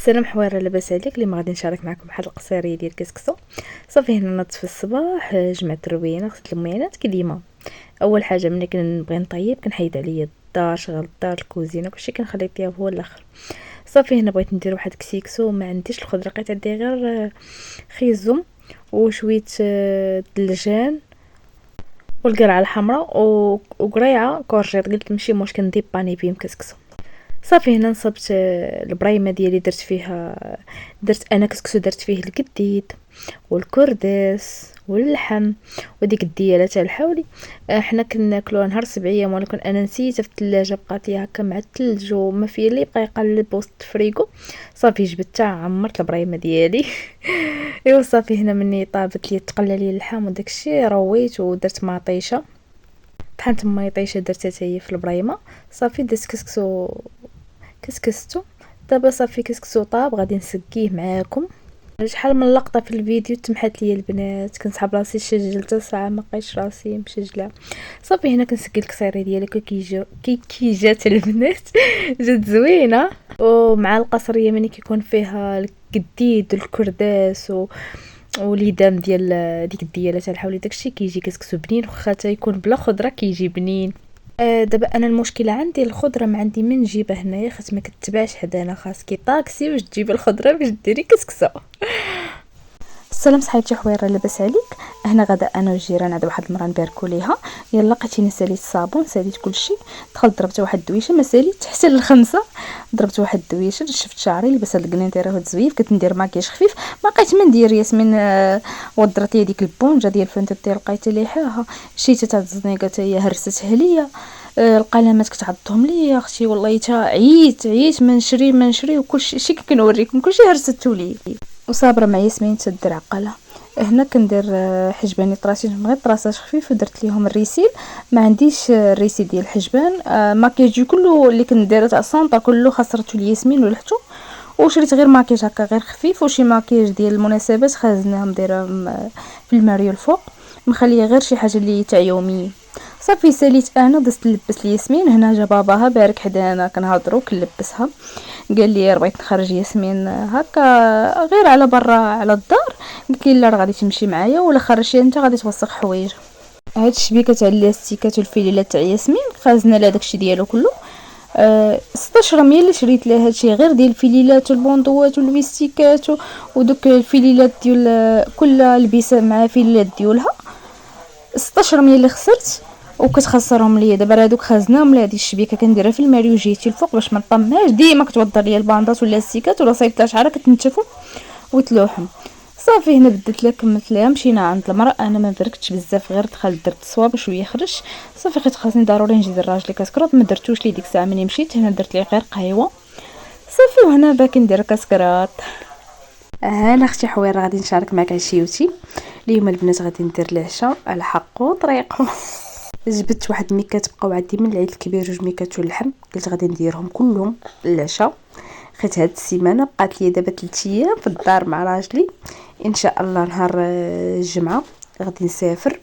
السلام حويره، لاباس عليك؟ اللي ما غادي نشارك معكم واحد القصيريه ديال كسكسو. صافي هنا نضت في الصباح، جمعت الروينه، غسلت الميانات كديما. اول حاجه ملي كنبغي نطيب كنحيد عليا الدار، شغل الدار، الكوزينه، كلشي كنخلي الطياب هو الاخر. صافي هنا بغيت ندير واحد كسيكسو، ما عنديش الخضره، لقيت عندي غير خيزوم وشويه دلجان والقرعه الحمراء وقريعه كورجيط. قلت ماشي مشكل ندير باني بهم كسكسو. صافي هنا نصبت البريمه ديالي، درت انا كسكسو، درت فيه القديد والكرداس واللحم وديك الدياله تاع الحولي. حنا كناكلوها نهار 7 ايام، ولكن انا نسيتها في الثلاجه، بقات لي هكا مع الثلج وما فيه اللي بقى يقلب وسط الفريغو. صافي جبدتها، عمرت البريمه ديالي. ايوا صافي هنا مني طابت لي، تقلى لي اللحم وداكشي، رويت ودرت مطيشه، طحنت مطيشه درتها حتى هي في البريمه. صافي درت كسكستو. دابا صافي كسكسو طاب، غادي نسقيه معاكم. شحال من لقطه في الفيديو تمحات ليا البنات، كنسحب راسي شجلت ساعه ما بقيتش راسي مشجله. صافي هنا كنسقي الكسيري ديالي كي جات البنات. جات زوينه، ومع القصريه ملي كيكون فيها القديد والكرداس وليدام ديال ديك الدياله تاع الحولي، داكشي كيجي كسكسو بنين، واخا تا يكون بلا خضره كيجي بنين. دابا انا المشكله عندي الخضره، ما عندي من نجيبها هنايا، خاص ما كتباعش حدانا، خاصكي طاكسي باش تجيبي الخضره باش ديري كسكسو. السلام صحيتي حويره، لاباس عليك؟ هنا غدا انا والجيران عند واحد المراه نباركو ليها. يلا لقيتيني ساليت الصابون، ساليت كلشي، دخلت ضربت واحد الدويشه، ما ساليت حتى للخمسة. ضربت واحد الدويشه، شفت شعري، لبست هاد القنيطيره وهاد الزويف، كنت ندير ماكياج خفيف، ما لقيت ما ندير. ياسمين ودرت لي ديك البونجه ديال فانتيتي، لقيت ليحاها شيته تاع الزنيقه حتى هي هرستها ليا. القلمات كتعضهم ليا اختي، والله تا عييت ما نشري وكلشي شي كنوريكم كلشي هرستو ليا. وصابره مع ياسمين تدير عقله. هنا كندير حجباني طراسين غير طراساج خفيف، ودرت ليهم الريسيل. ما عنديش الريسيل ديال الحجبان. ماكياج كله اللي كندير تاع السونطه كله خسرته لياسمين ولحتو، وشريت غير ماكياج هكا غير خفيف، وشي ماكياج ديال المناسبات خازناهم دايرهم في الماريو الفوق، مخليه غير شي حاجه اللي تاع يومي. صافي ساليت انا دزت نلبس لياسمين. هنا جا باباها بارك حدانا كنهضروا كنلبسها، قال لي بغيت نخرج ياسمين هكا غير على برا على الدار. قلت لي لا، راه غادي تمشي معايا ولا خرجتي انت غادي توسخ حوايج. هاد الشبيكه تاع الاستيكات والفيليلات تاع ياسمين خازنه لها داكشي ديالو كله. 16 مية اللي شريت لها هادشي غير ديال الفيليلات والبوندوات والبيستيكات ودوك الفيليلات ديال كل لبسه مع فيليلات ديالها. 16 مية اللي خسرت وكتخسرهم ليا دابا. هادوك خزناهم لهادي الشبيكه كنديرها في الماريو جيتي الفوق باش ما نطمهاش، ديما كتوضر ليا الباندات ولا السيكات، ولا صيفطها شحال كتنتفوا وتلوحهم. صافي هنا بدلت لها كملت لها، مشينا عند المراه. انا ما بركتش بزاف، غير دخلت درت الصواب شويه خرج. صافي خيت خاصني ضروري نجي ندير راجلي كاسكروط، ما درتوش لي ديك الساعه ملي مشيت. هنا درت لي غير قهوه. صافي وهنا باقي ندير كاسكروط. انا اختي حويره غادي نشارك معك عشيوتي اليوم البنات. غادي ندير العشاء على حقو طريقو. جبت واحد الميكات بقاو عندي من العيد الكبير، 2 ميكات واللحم، قلت غادي نديرهم كلهم للعشاء. خيت هاد السيمانه بقات لي دابا 3 ايام في الدار مع راجلي. ان شاء الله نهار الجمعه غادي نسافر،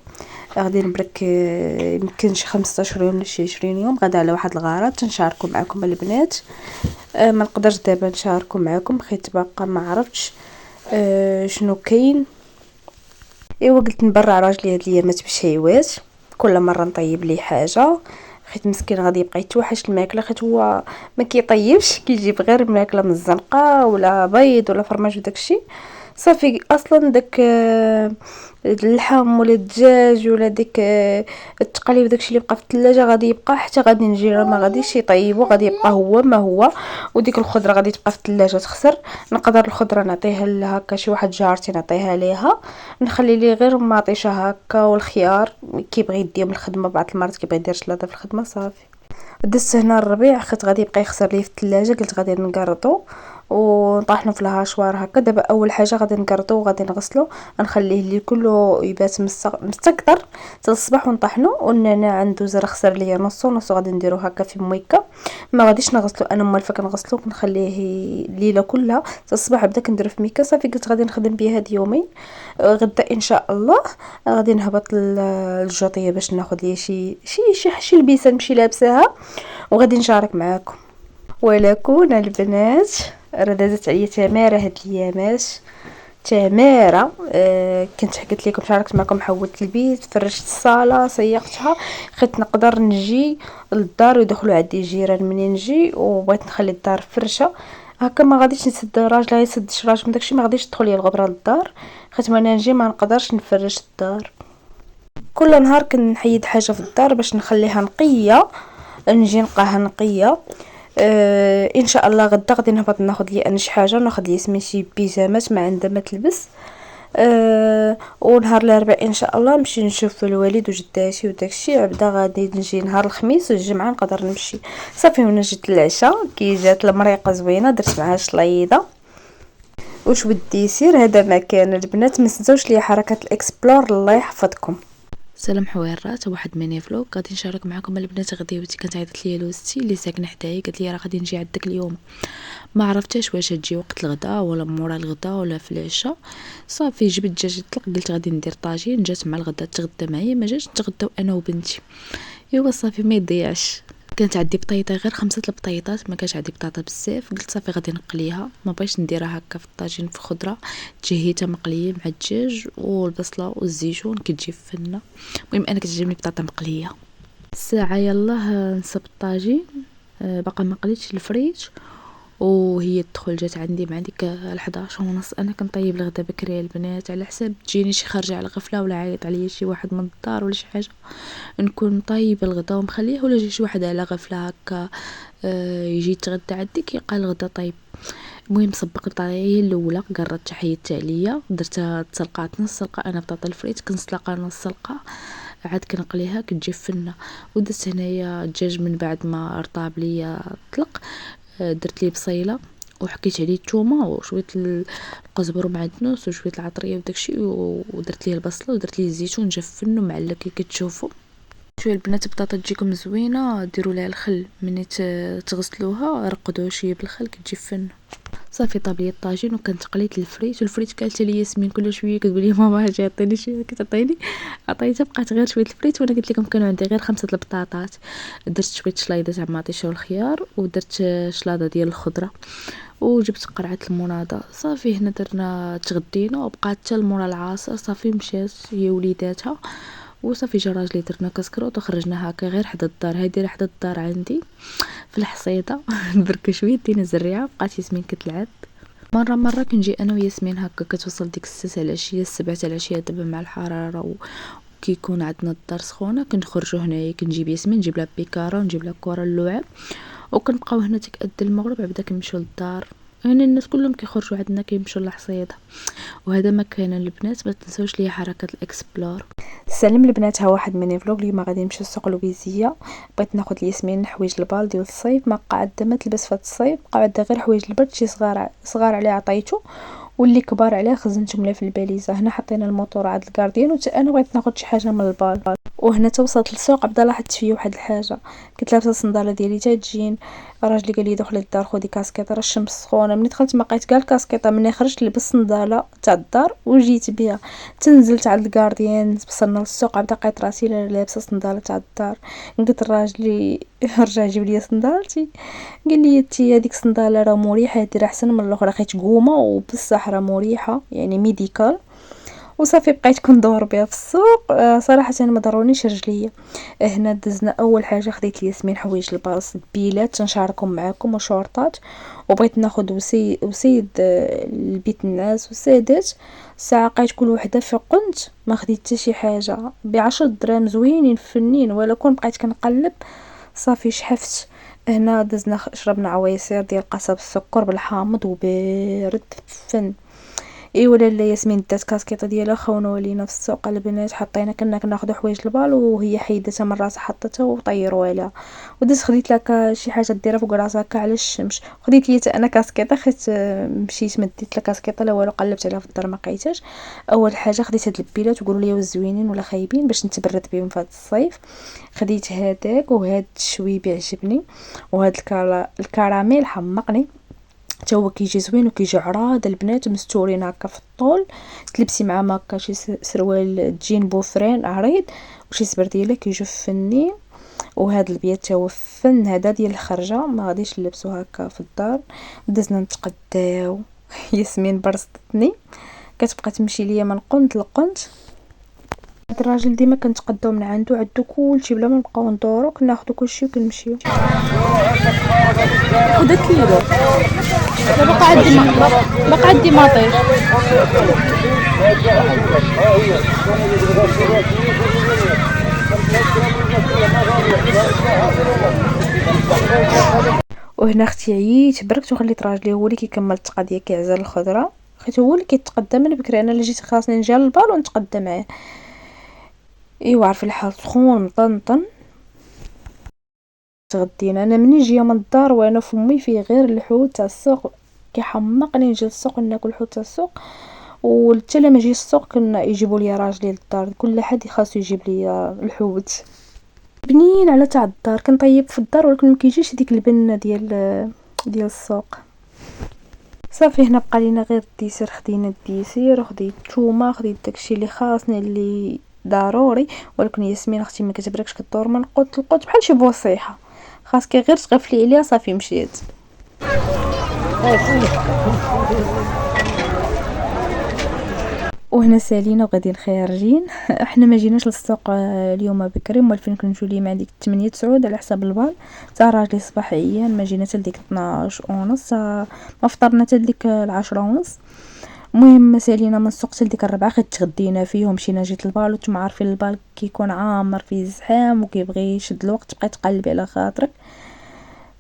غادي نبرك يمكن شي 15 يوم ولا شي 20 يوم غدا على واحد الغرض تنشاركوا معكم البنات. ما نقدرش دابا نشاركوا معكم حيت باقا ما عرفتش شنو كاين. ايوا قلت نبرع راجلي هاد الايامات بشهيوات، كل مره نطيب ليه حاجه، حيت مسكين غادي يبقى يتوحش الماكله، حيت هو ما كيطيبش، كيجيب غير الماكله من الزنقه ولا بيض ولا فرماج وداكشي. صافي اصلا داك اللحم ولا الدجاج ولا ديك التقليب داكشي اللي بقى في الثلاجه غادي يبقى حتى غادي نجي، ما غاديش يطيبو، غادي يبقى هو ما هو. وديك الخضره غادي تبقى في الثلاجه تخسر. نقدر الخضره نعطيها لها هكا شي واحد جارتي نعطيها ليها، نخلي ليه غير مطيشه هكا والخيار كيبغي يديهم الخدمه. بعض المرات كيبغي يدير سلطه في الخدمه. صافي دزت هنا الربيع، خيت غادي يبقى يخسر ليه في الثلاجه، قلت غادي نقرطو ونطحنو في الهاشوار هكا. دابا اول حاجه غادي نقرطو وغادي نغسلو، نخليه لي كله يبات مستقطر حتى الصباح ونطحنو. والنعناع عنده زر خسر ليا نص غادي نديرو هكا في مويكه، ما غاديش نغسلو انا موالفه كنغسلو كنخليه الليله كلها حتى الصباح بدا كنديرو في ميكه. صافي قلت غادي نخدم بيه هاد يومين. غدا ان شاء الله غادي نهبط للجوطيه باش ناخذ لي شي لبسه نمشي لابساها وغادي نشارك معاكم. ولكن البنات راه دازت عليا تماره هاد الايامات، تماره. كنت حكيت لكم، شاركت معكم، حولت البيت، فرشت الصاله، سيقتها، خيت نقدر نجي للدار ويدخلوا عندي الجيران منين نجي، وبغيت نخلي الدار فرشه هكا. ما غاديش نسد راجل يسد شراج من داكشي، ما غاديش تدخل لي الغبره للدار، خيت وانا نجي ما نقدرش نفرش الدار. كل نهار كنحيد حاجه في الدار باش نخليها نقيه، نجي نلقاها نقيه. ان شاء الله غدا غادي نهبط ناخذ لي انا شي حاجه، ناخذ لي سمي شي بيجامات ما عندها ما تلبس. ونهار الاربعاء ان شاء الله نمشي نشوف الوالد وجداتي وداكشي، عبدا غادي نجي نهار الخميس والجمعه نقدر نمشي. صافي وانا جيت العشاء كي جات المريقه زوينه، درت معها شليضه وش بدي يصير. هذا ما كان البنات، ما تنساوش لي حركه الاكسبلور، الله يحفظكم. سلام حويرات، واحد ميني فلوق غادي نشارك معكم البنات. غديوتي كانت عيطت لي لوزتي اللي ساكنه حدايا، قالت لي راه غادي نجي عندك اليوم. ما عرفتش واش تجي وقت الغداء ولا مورا الغداء ولا في العشاء. صافي جبت دجاج طلق، قلت غادي ندير طاجين، جات مع الغداء تغدى معايا، ما جاتش نتغداو انا وبنتي. ايوا صافي ما يضيعش. كانت عندي بطيطه، غير 5 البطيطات، ما كانش عندي بطاطا بزاف. قلت صافي غادي نقليها، ما بغيتش نديرها هكا في الطاجين في خضره، تجهيتها مقليه مع الدجاج والبصله والزيتون كتجي فنه. المهم انا كتعجبني بطاطا مقليه. الساعه يلاه نصب الطاجين، باقا ما قليتش الفريج، وهي تدخل جات عندي مع ديك 11:30. انا كنطيب الغدا بكري البنات، على حساب تجيني شي خارجه على غفله ولا عيط عليا شي واحد من الدار ولا شي حاجه، نكون طيبه الغدا ومخليه، ولا جي شي واحد على غفله هكا يجي يتغدى عندي كيلقى الغدا طيب. المهم صبقت الطريقه الاولى، قررت حيدت عليا، درتها تسلقات نص سلقه. انا بطاطا الفريت كنسلقها نص سلقه، عاد كنقليها كتجي فنه. ودرت هنايا الدجاج من بعد ما رطاب ليا طلق، درت ليه بصيله وحكيت عليه الثومه وشويه القزبر ومعدنوس وشويه العطريه وداكشي، ودرت ليه البصله ودرت ليه الزيتون، جا فنو معلق كي كتشوفوا. شويه البنات البطاطا تجيكم زوينه، ديروا لها الخل ملي تغسلوها، رقدوها شويه بالخل كتجي فنه. صافي طاب لي الطاجين وكنت قليت الفريت، والفريت كانت لي ياسمين كل شويه كتقول لي ماما اجي عطيني شويه، كتعطيني عطيتها، بقات غير شويه الفريت. وانا قلت لكم كانوا عندي غير 5 البطاطات. درت شويه شلايضه تاع مطيشه والخيار، ودرت شلاضه ديال الخضره، وجبت قرعه المناضه. صافي هنا درنا تغدينا، وبقات حتى المورا العصر. صافي مشات هي وليداتها، وصافي جا راجلي درنا كسكروط وخرجنا هكا غير حدا الدار. هادي راه حدا الدار عندي في الحصيده برك شويه دينا زريعه. بقات ياسمين كتلعب، مره كنجي انا وياسمين هكا، كتوصل ديك 6 العشيه 7 العشيه دابا مع الحراره كيكون عندنا الدار سخونه، كنخرجوا هنايا، كنجيب ياسمين، نجيب لها بيكاره ونجيب لها كره اللعاب، وكنبقاو هنا تكأدي المغرب، عبدا كنمشيو للدار. يعني الناس كلهم كيخرجوا عندنا كيمشيو للحصيده. وهذا ما كان البنات، ما تنسوش ليا حركه الاكسبلور. سلام البنات، ها واحد ميني فلوق. اليوم غادي نمشي لسوق لويزيه، بغيت ناخذ لياسمين حوايج البال ديال الصيف، ما قاعده ما تلبس في الصيف، قاعده غير حوايج البرد، شي صغار عليه عطيتو، واللي كبار عليه خزنتهم له في الباليزه. هنا حطينا الموطور عند الكارديان، وتا انا بغيت ناخذ شي حاجه من البال. وهنا توصلت للسوق، بدا لاحظت فيه واحد الحاجه، كنت لابسه الصنداله ديالي تجين. راجلي قال لي دخلي للدار خدي كاسكيطه، راه الشمس سخونه. ملي دخلت ما لقيت كاع الكاسكيطه، ملي خرجت لبست الصنداله تاع الدار وجيت بها. تنزلت عند الكارديان، وصلنا للسوق، عاد لقيت راسي لابسه الصنداله تاع الدار. قلت لراجلي رجع جيب لي صندالتي، قال لي تي هذيك الصنداله راه مريحه، هذه راه احسن من الاخرى، حيت قومه وبصح راه مريحه يعني ميديكال. وصافي بقيت كندور بها في السوق. صراحه انا ما ضرونيش رجليا. هنا دزنا اول حاجه، خديت ياسمين حوايج الباص، بيلات تنشاركهم معاكم وشورطات، وبغيت ناخذ وسيد البيت الناس وسادات. ساعه لقيت كل وحده في قنت، ما خديت حتى شي حاجه، ب10 دراهم زوينين فنين، ولا كون بقيت كنقلب صافي شحفت. هنا دزنا شربنا عويصير ديال قصب السكر بالحامض وبارد فن. اي ولا لا ياسمين دات كاسكيطه ديالها، خونوا لينا في السوق البنات، حطينا كنا كناخذوا حوايج البال، وهي حيدتها من راسها حطتها وطيروا عليها. ودزت خديت لك شي حاجه ديرها فوق راسها هكا على الشمس. خديت لي انا كاسكيطه، خيت مشيت مديت لك كاسكيطه لا والو، قلبت عليها في الدار ما لقيتهاش. اول حاجه خديت هاد البيلات، وقولوا لي واش زوينين ولا خايبين باش نتبرد بهم في هذا الصيف. خديت هذاك، وهاد الشويبي عجبني، وهاد الكراميل حمقني، حتى هو كيجي زوين وكيجي عراض البنات مستورين هكا في الطول. تلبسي معاه هكا شي سروال جين بوفرين عريض وشي سبرديله كيجيو فنين. وهذا البيات تا هو فن هذا ديال الخرجه، ما غاديش نلبسو هكا في الدار. بدزنا نتقداو ياسمين برصتني كتبقى تمشي ليا من قنت لقنت. هاد الراجل ديما كنتقداو من عنده كلشي بلا ما نبقاو ندورو، كناخدو كلشي وكنمشيو. خدا كيلو باقا عندي ماطيش. وهنا اختي عييت بركت وخليت راجلي هو اللي كيكمل التقضيه كيعزل الخضره، حيت هو اللي كيتقدى من بكري. انا اللي جيت خاصني نجي للبال ونتقدى معاه. ايوا عارف الحال سخون مطنطن. تغدينا انا مني جايه من الدار وانا فمي فيه غير الحوت تاع السوق، كيحمقني نجي للسوق ناكل الحوت تاع السوق. وحتى لما نجي للسوق كنا يجيبوا لي راجلي للدار، كل حد خاصو يجيب لي الحوت بنين على تاع الدار. كنطيب في الدار ولكن ما كيجيش ديك البنه ديال السوق. صافي هنا بقى لينا غير الديسير. خدينا الديسير وخديت الثومه، خديت داكشي اللي خاصني اللي ضروري. ولكن ياسمين اختي ما كتبركش كدور من القوت للقوت بحال شي بوصيحه، خاصك غير تغفلي عليها صافي مشيت. وهنا سالينا وغاديين خارجين. احنا ما جيناش للسوق اليوم بكري، موالفين كنمشيو ليه مع ديك 8 9 على حساب البال. تا راجلي صباح عيان ما جينا حتى لديك 12 ونص، ما فطرنا حتى لديك 10 ونص. المهم سالينا من السوق حتى لديك 4 غير تغدينا فيه ومشينا. جيت البال وانتم عارفين البال كيكون عامر فيه الزحام وكيبغي يشد الوقت، تبقاي تقلبي على خاطرك.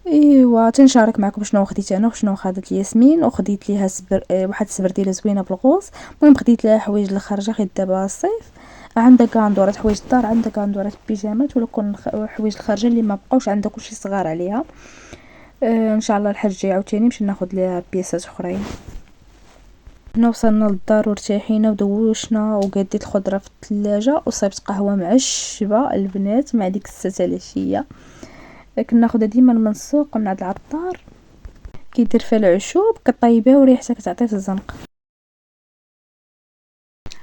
ايوا تنشارك معكم شنو خديت انا وشنو خدت ياسمين. وخديت ليها واحد السبرديله زوينه بالغوص. المهم خديت لها حوايج الخرجه حيت دابا الصيف، عندها كندورات حوايج الدار، عندها كندورات بيجامات، ولكن حوايج الخرجه اللي ما بقاوش عندها كلشي صغار عليها. ان شاء الله الحاج الجاي عاوتاني نمشي ناخذ ليها بياسات اخرين. هنا وصلنا للدار وارتاحينا ودوشنا وقديت الخضره في الثلاجه وصيبت قهوه معشبه البنات مع ديك الساعه العشيه. كناخدها ديما من السوق من عند العطار، كيدير فيها العشوب كطيبها وريحتها كتعطي في الزنقه.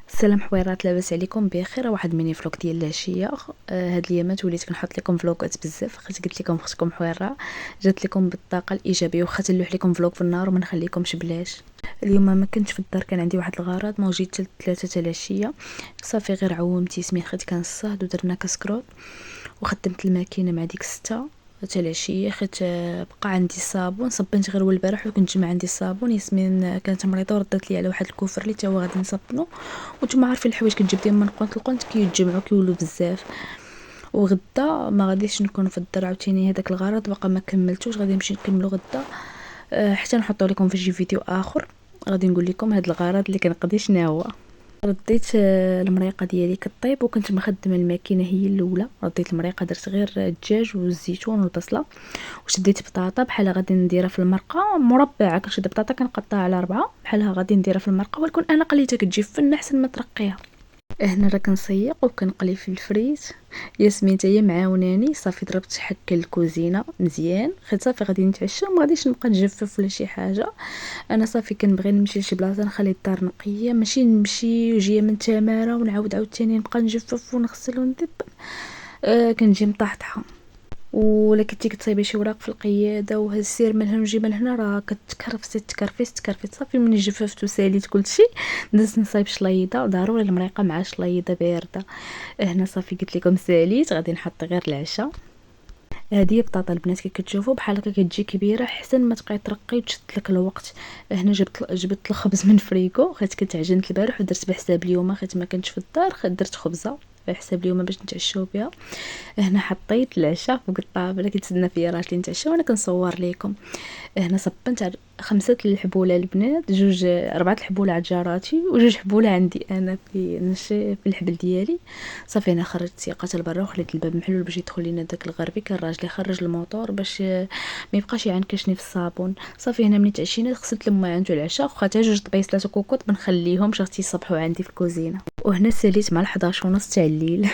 السلام حويرات، لاباس عليكم بخير؟ واحد ميني فلوق ديال العشيه. هاد الايامات وليت كنحط لكم فلوقات بزاف، خاطر قلت لكم اختكم حويره جات لكم بالطاقه الايجابيه، واخا تلوح لكم فلوق في النهار وما نخليكمش بلاش. اليوم ما كنتش في الدار، كان عندي واحد الغرض، ما جيت حتى 3 تاع العشيه. صافي غير عومت ياسمين خديت كنصهد ودرنا كسكروط وخدمت الماكينه مع ديك 6 تاع العشيه. خيت بقى عندي الصابون، صبنت غير البارح وكنت جمع عندي الصابون. ياسمين كانت مريضه وردت لي على واحد الكوفر اللي تا هو غادي نصبنو. وانتم عارفين الحوايج كتجيب ديما من قنت لقنت كيتجمعوا كيولوا بزاف. وغدا ما غاديش نكون في الدار عاوتاني، هذاك الغرض باقا ما كملتوش، غادي نمشي نكملو غدا حتى نحطو لكم في شي فيديو اخر غادي نقول لكم هذا الغرض اللي كنقضي شنو هو. رديت المريقه ديالي كطيب وكنت مخدمه الماكينه هي الاولى. رديت المريقه درت غير الدجاج والزيتون والبصله وشديت بطاطا بحالها غادي نديرها في المرقه مربعه. كنشد بطاطا كنقطعها على 4 بحالها غادي نديرها في المرقه، ولكن انا قليتها كتجي فن احسن ما ترقيها. هنا راه كنسيق وكنقلي في الفريت. ياسمين حتى هي معاوناني. صافي ضربت حك الكوزينه مزيان، خيت صافي غادي نتعشى وما غاديش نبقى نجفف ولا شي حاجه. انا صافي كنبغي نمشي لشي بلاصه نخلي الدار نقيه، ماشي نمشي وجايه من تماره ونعاود عاوتاني نبقى نجفف ونغسل وندب. كنجي مطحطحه. ولا كنتي كتصايبي شي وراق في القياده وهالسير من هنا وجي من هنا راه كتكرفس. صافي من جففت وساليت كلشي دزت نصايب شليضه، ضروري المريقه مع شليضه بارده. هنا صافي قلت لكم ساليت، غادي نحط غير العشاء. هذه بطاطا البنات كي كتشوفوا بحال هكا كتجي كبيره احسن ما تبقاي ترقي وتشد لك الوقت. هنا جبت الخبز من فريكو، حيت كنت عجنت البارح ودرت بحساب اليوم حيت ما كنتش في الدار، درت خبزه بحساب اليوم باش نتعشاو بها. هنا حطيت العشاء فوق الطابله كيتسنى فيا راجلي نتعشى وانا كنصور لكم. هنا صبنت 5 الحبوله البنات، 4 الحبوله عند جاراتي و2 حبوله عندي انا في الحبل ديالي. صافي انا خرجت سيقات لبرا وخليت الباب محلول باش يدخل لينا داك الغربي. كان راجلي خرج الموتور باش ما يبقاش يعنكشني في الصابون. صافي هنا ملي تعشينا غسلت الماعن تاع العشاء، واخا حتى 2 طبيس 3 كوكوط بنخليهم شغتي يصبحوا عندي في الكوزينه. وهنا ساليت مع 11 ونص تاع الليل.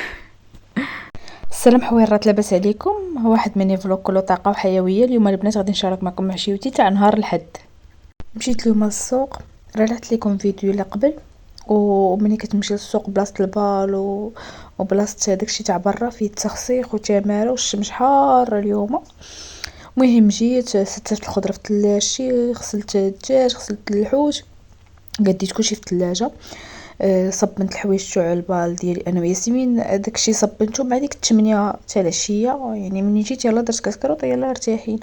السلام حويرات، لاباس عليكم؟ واحد ميني فلوق كله طاقه وحيويه. اليوم البنات غادي نشارك معكم عشيوتي تاع نهار الحد. مشيت اليوم للسوق، رجعت لكم فيديو اللي قبل ومني كتمشي للسوق بلاصه البال وبلاصه داكشي تاع برا فيه التخسيق وتماره والشمس حاره اليوم. المهم جيت سترت الخضره في الثلاجه، غسلت الدجاج، غسلت الحوت، قديت كلشي في الثلاجه. صبنت الحوايج تاع البال ديالي انا وياسمين، داكشي صبنته مع ديك 8 تاع العشيه، يعني مني جيت يلا درت كسكروط يلا ارتاحين.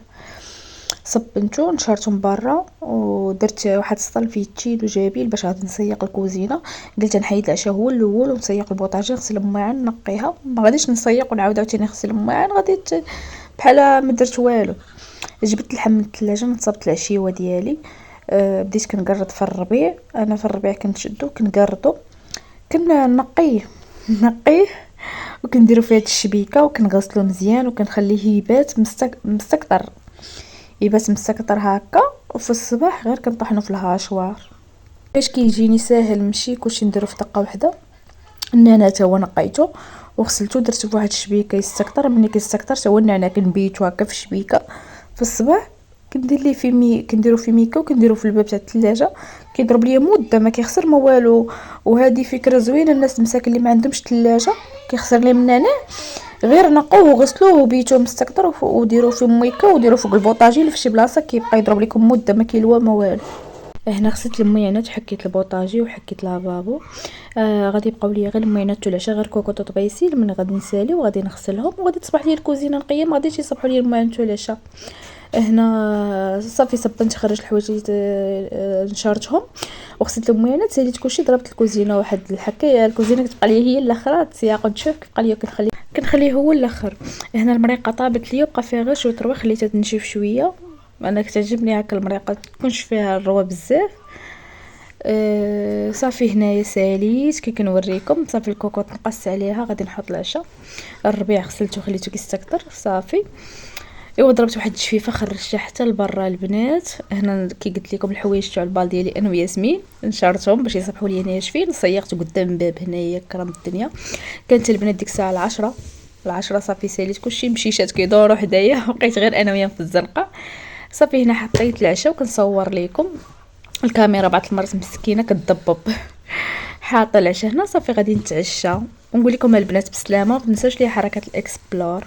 صبنتو نشرته من برا ودرت واحد السلفيتشي وجابيل باش غادي نسيق الكوزينه. قلت نحيد العشاء هو الاول ونسيق البوطاجي، نغسل الماعن نقيها، ما غاديش نسيق ونعاود عاوتاني نغسل الماعن، غادي بحال ما درت والو. جبت اللحم من الثلاجه، نصبت العشيوه ديالي. بديت كنقرد في الربيع، انا في الربيع كنشدو كنقردو كنقيه نقيه وكنديرو فيه الشبيكه وكنغسلو مزيان وكنخليه يبات مستكتر يبات مستكتر هكا. وفي الصباح غير كنطحنو في الهاشوار باش كيجيني ساهل. ماشي كلشي نديرو في دقه واحده. النعناع تا هو نقيتو وغسلتو درتو فواحد الشبيكه يستكتر. ملي كيستكتر تا هو النعناع كنبيتو هكا في الشبيكه. في الصباح كندير ليه كنديرو في ميكا وكنديرو في الباب تاع الثلاجه، كيضرب ليا مده ما كيخسر ما والو. وهذه فكره زوينه الناس المساكن اللي ما عندهمش الثلاجه كيخسر ليه من النعناع، غير نقوه وغسلوه وبيتوه مستكتر وديروه في ميكا وديروه فوق البوطاجي في شي بلاصه كيبقى يضرب لكم مده ما كيلوى ما والو. هنا غسلت الميانات وحكيت البوطاجي وحكيت لافابو. غادي يبقاو لي غير الميانات تاع العشاء، غير كوكوط وطبيسيل من غادي نسالي وغادي نغسلهم وغادي تصبح لي الكوزينه نقيه، ما غاديش يصبحوا لي الميانات تاع العشاء. هنا صافي صبنت خرجت الحوايج نشرتهم وغسلت الميانات، ساليت كلشي، ضربت الكوزينه واحد الحكايه. الكوزينه كتبقى لي هي الاخر تسياق ونشوف كيبقى لي كنخليه هو الاخر. هنا المريقه طابت ليا بقى فيها غير شويه روا، خليتها تنشف شويه. انا كتعجبني هكا المريقه تكونش فيها الروا بزاف. صافي هنايا ساليت كي كنوريكم. صافي الكوكوط نقص عليها غادي نحط العشاء. الربيع غسلته وخليته كيستكتر صافي. ايوا ضربت واحد الشفيفه خرجتها حتى لبرا البنات. هنا كي قلت لكم الحوايج تاع البال ديالي انا وياسمين نشرتهم باش يصبحوا لي ناشفين. صيغت قدام الباب هنايا كرم الدنيا. كانت البنات ديك الساعه العشرة صافي ساليت كلشي، مشيشات كيدوروا حدايا بقيت غير انا وياهم في الزنقه. صافي هنا حطيت العشاء وكنصور لكم. الكاميرا بعض المرات مسكينه كتضبب. حاطه العشاء هنا صافي غادي نتعشى ونقول لكم البنات بسلامه. ما تنساوش لي حركه الاكسبلور.